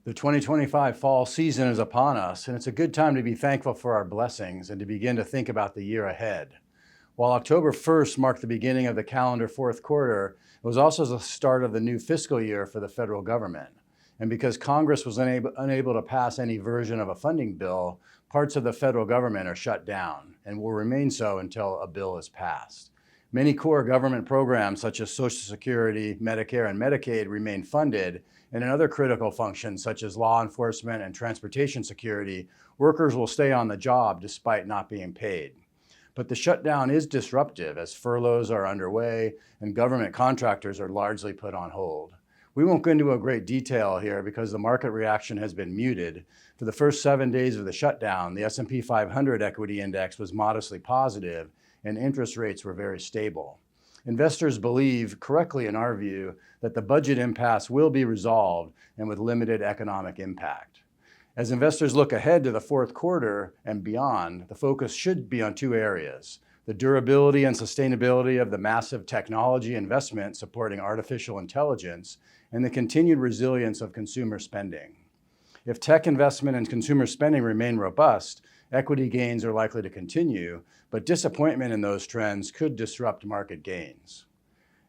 The 2025 fall season is upon us, and it's a good time to be thankful for our blessings and to begin to think about the year ahead. While October 1st marked the beginning of the calendar fourth quarter, it was also the start of the new fiscal year for the federal government. And because Congress was unable to pass any version of a funding bill, parts of the federal government are shut down and will remain so until a bill is passed. Many core government programs such as Social Security, Medicare, and Medicaid remain funded, and in other critical functions such as law enforcement and transportation security, workers will stay on the job despite not being paid. But the shutdown is disruptive as furloughs are underway and government contractors are largely put on hold. We won't go into a great detail here because the market reaction has been muted. For the first 7 days of the shutdown, the S&P 500 equity index was modestly positive and interest rates were very stable. Investors believe, correctly in our view, that the budget impasse will be resolved and with limited economic impact. As investors look ahead to the fourth quarter and beyond, the focus should be on two areas: the durability and sustainability of the massive technology investment supporting artificial intelligence and the continued resilience of consumer spending. If tech investment and consumer spending remain robust, equity gains are likely to continue, but disappointment in those trends could disrupt market gains.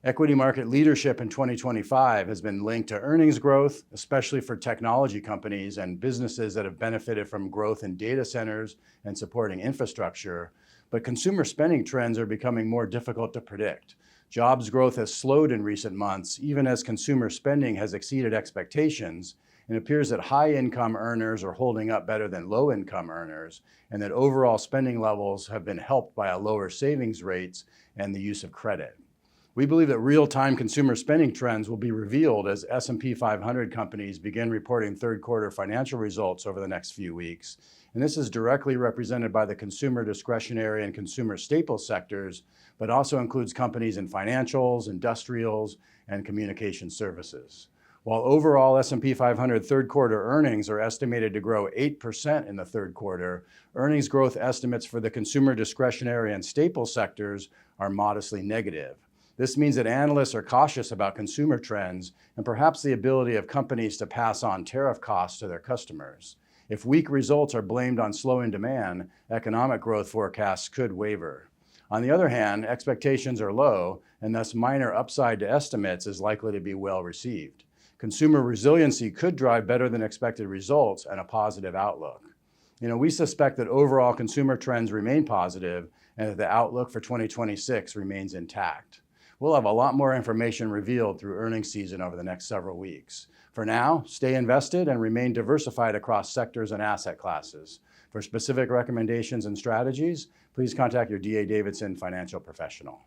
Equity market leadership in 2025 has been linked to earnings growth, especially for technology companies and businesses that have benefited from growth in data centers and supporting infrastructure, but consumer spending trends are becoming more difficult to predict. Jobs growth has slowed in recent months, even as consumer spending has exceeded expectations, and it appears that high-income earners are holding up better than low-income earners, and that overall spending levels have been helped by a lower savings rates and the use of credit. We believe that real-time consumer spending trends will be revealed as S&P 500 companies begin reporting third quarter financial results over the next few weeks, and this is directly represented by the consumer discretionary and consumer staple sectors, but also includes companies in financials, industrials, and communication services. While overall S&P 500 third quarter earnings are estimated to grow 8% in the third quarter, earnings growth estimates for the consumer discretionary and staple sectors are modestly negative. This means that analysts are cautious about consumer trends and perhaps the ability of companies to pass on tariff costs to their customers. If weak results are blamed on slowing demand, economic growth forecasts could waver. On the other hand, expectations are low, and thus minor upside to estimates is likely to be well received. Consumer resiliency could drive better than expected results and a positive outlook. We suspect that overall consumer trends remain positive and that the outlook for 2026 remains intact. We'll have a lot more information revealed through earnings season over the next several weeks. For now, stay invested and remain diversified across sectors and asset classes. For specific recommendations and strategies, please contact your D.A. Davidson financial professional.